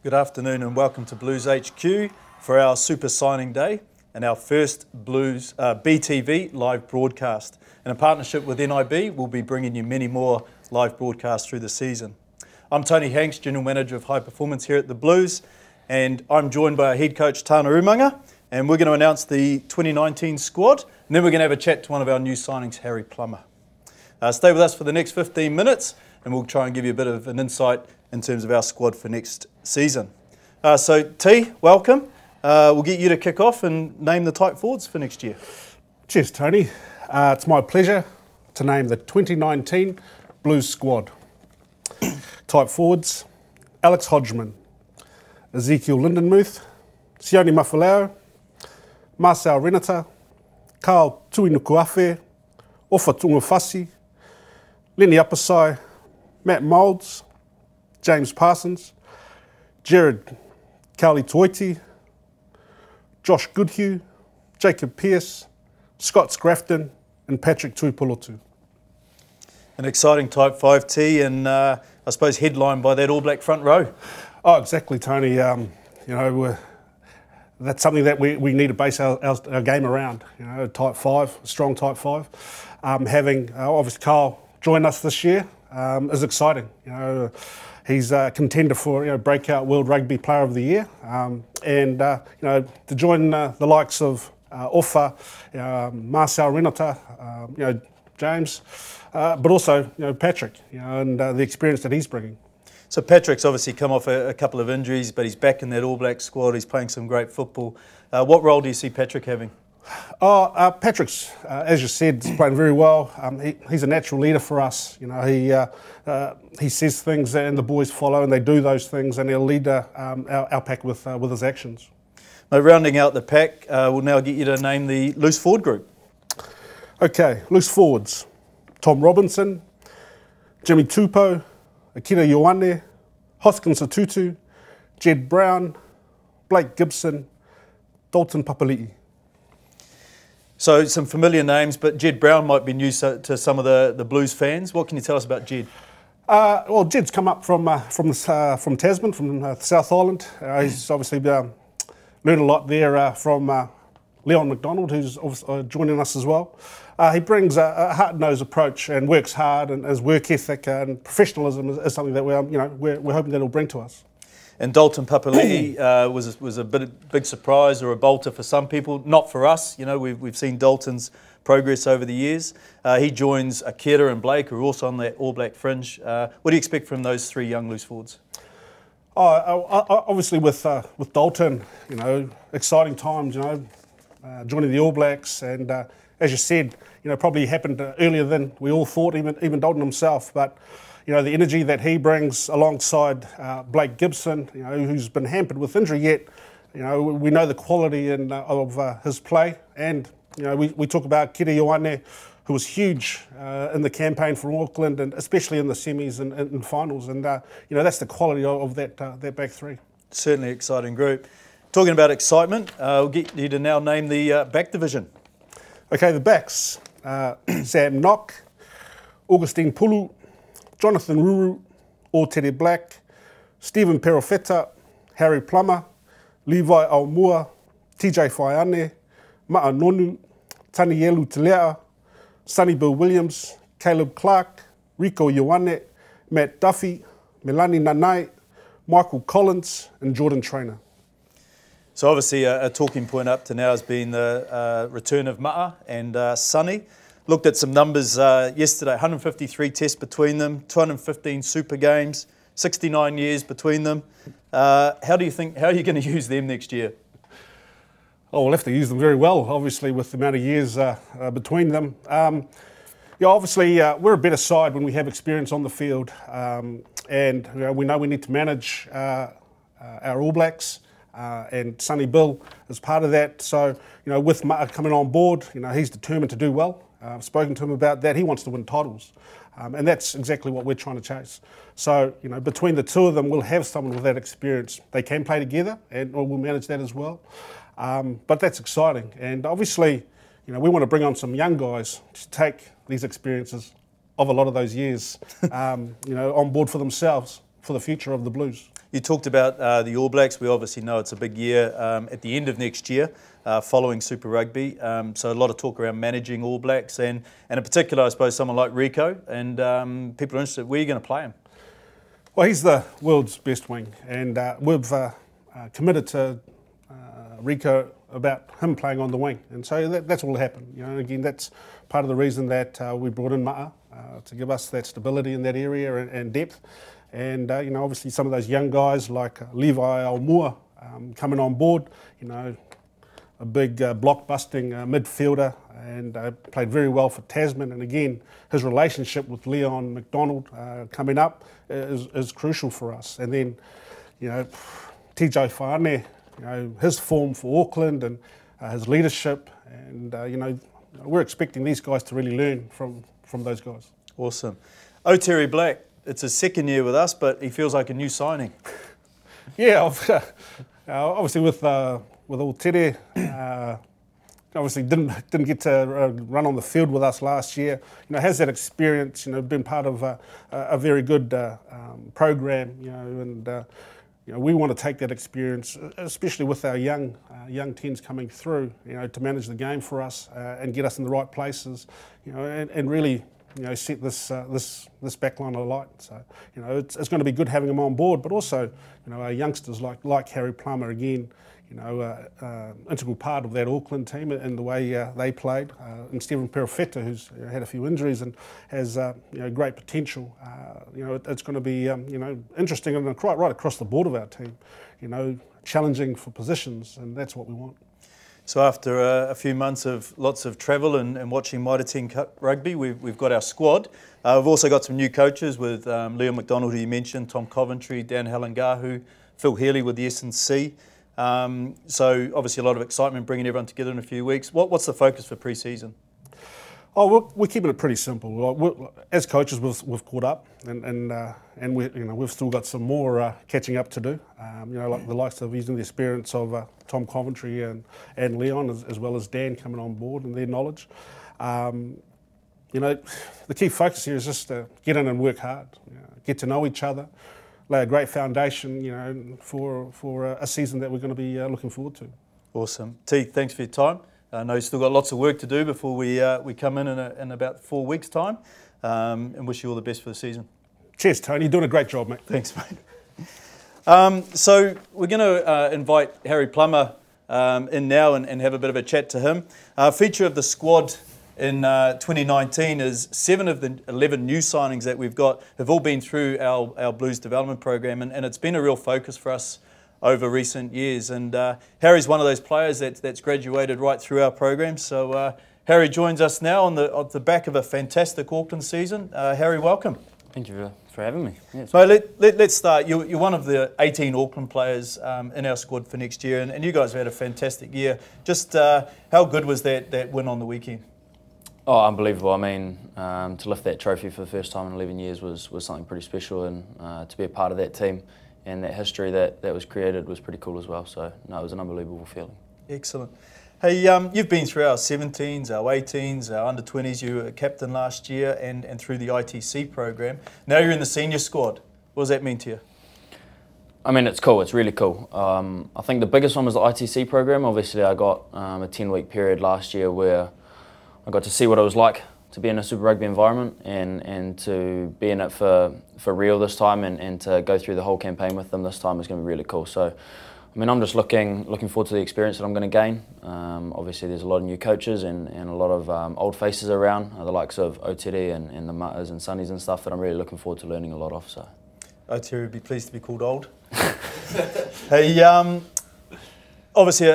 Good afternoon and welcome to Blues HQ for our Super Signing Day and our first Blues BTV live broadcast. In a partnership with NIB, we'll be bringing you many more live broadcasts through the season. I'm Tony Hanks, General Manager of High Performance here at the Blues, and I'm joined by our head coach Tana Umaga, and we're going to announce the 2019 squad, and then we're going to have a chat to one of our new signings, Harry Plummer. Stay with us for the next 15 minutes and we'll try and give you a bit of an insight in terms of our squad for next season. So T, welcome. We'll get you to kick off and name the tight forwards for next year. Cheers, Tony. It's my pleasure to name the 2019 Blues squad. Tight forwards: Alex Hodgman, Ezekiel Lindenmuth, Sione Mafaleo, Marcel Renata, Carl Tuinukuafe, Ofa Tungafasi, Lenny Apasai, Matt Moulds, James Parsons, Jared Cowley Toiti, Josh Goodhue, Jacob Pearce, Scott Scrafton, and Patrick Tuipolotu. An exciting type 5T and I suppose headlined by that All Black front row. Oh, exactly, Tony. That's something that we need to base our game around. Type 5, a strong type 5. Having obviously Carl join us this year is exciting. He's a contender for breakout World Rugby Player of the Year, and to join the likes of Ofa, Marcel Renata, James, but also Patrick, and the experience that he's bringing. So Patrick's obviously come off a couple of injuries, but he's back in that All Black squad. He's playing some great football. What role do you see Patrick having? Patrick's, as you said, is playing very well. He's a natural leader for us. He says things and the boys follow, and they do those things, and he'll lead our pack with his actions. Now, rounding out the pack, we'll now get you to name the loose forward group. Okay, loose forwards: Tom Robinson, Jimmy Tupou, Akira Ioane, Hoskins Atutu, Jed Brown, Blake Gibson, Dalton Papali'i. So some familiar names, but Jed Brown might be new to some of the Blues fans. What can you tell us about Jed? Well, Jed's come up from Tasman, from South Island. He's obviously learned a lot there from Leon McDonald, who's joining us as well. He brings a hard-nosed approach and works hard, and his work ethic and professionalism is something that we're hoping that he'll bring to us. And Dalton Papali'i was a big surprise or a bolter for some people, not for us. We've seen Dalton's progress over the years. He joins Akira and Blake, who are also on that All Black fringe. What do you expect from those three young loose forwards? Obviously with Dalton, exciting times. Joining the All Blacks, and as you said, probably happened earlier than we all thought, even Dalton himself. But the energy that he brings alongside Blake Gibson, who's been hampered with injury yet, we know the quality of his play, and we talk about Kiri Ioane, who was huge in the campaign for Auckland, and especially in the semis and finals, and that's the quality of that back three. Certainly exciting group. Talking about excitement, we'll get you to now name the back division. Okay, the backs: Sam Nock, Augustine Pulu, Jonathan Ruru, Tere Black, Stephen Perofeta, Harry Plummer, Levi Aumua, TJ Whaiane, Ma'a Nonu, Tanielu Telea, Sonny Bill Williams, Caleb Clark, Rico Ioane, Matt Duffy, Melani Nanai, Michael Collins, and Jordan Trainer. So obviously a talking point up to now has been the return of Ma'a and Sonny. Looked at some numbers yesterday, 153 tests between them, 215 super games, 69 years between them. How are you going to use them next year? Oh, we'll have to use them very well, obviously, with the amount of years between them. Obviously, we're a better side when we have experience on the field, and we know we need to manage our All Blacks. And Sonny Bill is part of that. So, with Ma'a coming on board, he's determined to do well. I've spoken to him about that. He wants to win titles. And that's exactly what we're trying to chase. So, between the two of them, we'll have someone with that experience. They can play together, and we'll manage that as well. But that's exciting. And obviously, we want to bring on some young guys to take these experiences of a lot of those years, on board for themselves, for the future of the Blues. You talked about the All Blacks. We obviously know it's a big year at the end of next year following Super Rugby. So a lot of talk around managing All Blacks and in particular, I suppose, someone like Rico. And people are interested, where are you going to play him? Well, he's the world's best wing, and we've committed to Rico about him playing on the wing, and so that's what will happen. You know, again, that's part of the reason that we brought in Ma'a to give us that stability in that area and depth. And you know, obviously some of those young guys like Levi Almua coming on board. You know, a big block-busting midfielder, and played very well for Tasman. And again, his relationship with Leon McDonald coming up is crucial for us. And then, you know, TJ Whane, you know, his form for Auckland and his leadership, and you know, we're expecting these guys to really learn from those guys. Awesome. Terry Black, it's his second year with us, but he feels like a new signing. Yeah, obviously with Aotere, obviously didn't get to run on the field with us last year. You know, has that experience. You know, been part of a very good program. You know, and you know, we want to take that experience, especially with our young teams coming through. You know, to manage the game for us and get us in the right places. You know, and really, you know, set this back line alight. So, you know, it's going to be good having them on board, but also, you know, our youngsters like Harry Plummer again, you know, integral part of that Auckland team and the way they played, and Stephen Perofeta, who's had a few injuries and has you know, great potential. You know, it's going to be you know, interesting and right across the board of our team. You know, challenging for positions, and that's what we want. So after a few months of lots of travel and watching Mitre 10 Cup rugby, we've got our squad. We've also got some new coaches with Leon McDonald, who you mentioned, Tom Coventry, Dan Halangahu, Phil Healy with the S&C. So obviously a lot of excitement bringing everyone together in a few weeks. What's the focus for pre-season? Oh, we're keeping it pretty simple. As coaches, we've caught up, and we, you know, we've still got some more catching up to do. You know, like the likes of using the experience of Tom Coventry and Leon, as well as Dan coming on board and their knowledge. You know, the key focus here is just to get in and work hard, you know, get to know each other, lay a great foundation, you know, for a season that we're going to be looking forward to. Awesome. T, thanks for your time. I know you've still got lots of work to do before we come in about 4 weeks' time, and wish you all the best for the season. Cheers, Tony. You're doing a great job, mate. Thanks, mate. So we're going to invite Harry Plummer in now and have a bit of a chat to him. Feature of the squad in 2019 is 7 of the 11 new signings that we've got have all been through our Blues development program, and it's been a real focus for us over recent years. And Harry's one of those players that's graduated right through our program. So Harry joins us now on the back of a fantastic Auckland season. Harry, welcome. Thank you for having me. Yes. So let's start. You're one of the 18 Auckland players in our squad for next year, and you guys have had a fantastic year. Just how good was that win on the weekend? Oh, unbelievable. I mean, to lift that trophy for the first time in 11 years was something pretty special, and to be a part of that team and that history that was created was pretty cool as well. So, no, it was an unbelievable feeling. Excellent. Hey, you've been through our 17s, our 18s, our under-20s. You were captain last year and through the ITC program. Now you're in the senior squad. What does that mean to you? I mean, it's cool. It's really cool. I think the biggest one was the ITC program. Obviously, I got a 10-week period last year where I got to see what it was like to be in a Super Rugby environment and to be in it for real this time and to go through the whole campaign with them this time is going to be really cool. So, I mean, I'm just looking forward to the experience that I'm going to gain. Obviously, there's a lot of new coaches and a lot of old faces around, the likes of Aotere and the Matas and Sunnies and stuff that I'm really looking forward to learning a lot of. So, Aotere would be pleased to be called old. Hey, obviously,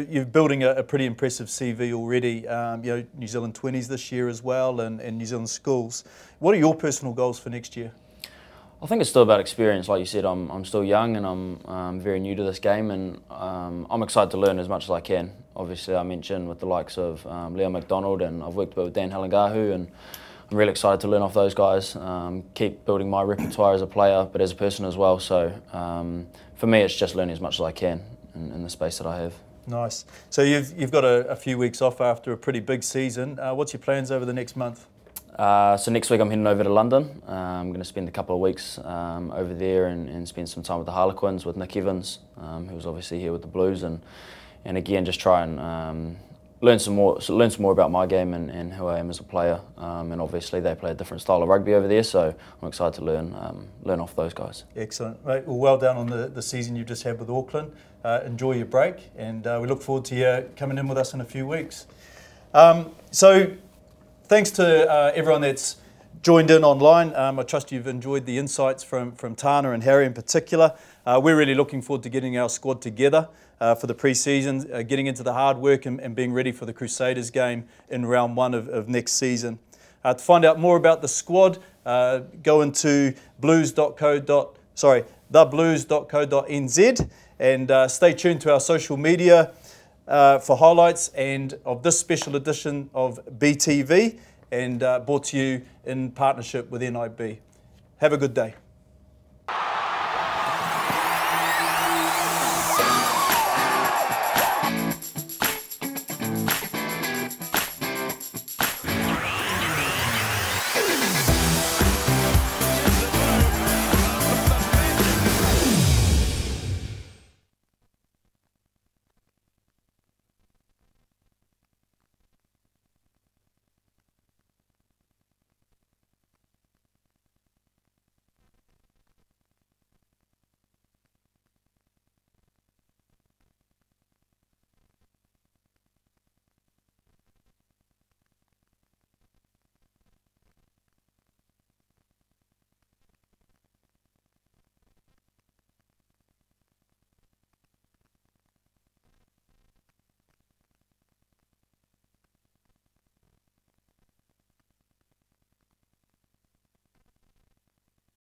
you're building a pretty impressive CV already. You know, New Zealand 20s this year as well, and New Zealand schools. What are your personal goals for next year? I think it's still about experience. Like you said, I'm still young and I'm very new to this game, and I'm excited to learn as much as I can. Obviously, I mentioned with the likes of Leon McDonald, and I've worked with Dan Halangahu, and I'm really excited to learn off those guys, keep building my repertoire as a player, but as a person as well. So for me, it's just learning as much as I can in the space that I have. Nice. So you've got a few weeks off after a pretty big season. What's your plans over the next month? So next week I'm heading over to London. I'm going to spend a couple of weeks over there and spend some time with the Harlequins with Nick Evans, who's obviously here with the Blues, and again just try and learn some more about my game and who I am as a player. And obviously they play a different style of rugby over there, so I'm excited to learn off those guys. Excellent. Right, well done on the season you just had with Auckland. Enjoy your break, and we look forward to you coming in with us in a few weeks. So thanks to everyone that's joined in online. I trust you've enjoyed the insights from Tana and Harry in particular. We're really looking forward to getting our squad together for the pre-season, getting into the hard work and being ready for the Crusaders game in round 1 of next season. To find out more about the squad, go into theblues.co.nz and stay tuned to our social media for highlights and of this special edition of BTV, and brought to you in partnership with NIB. Have a good day.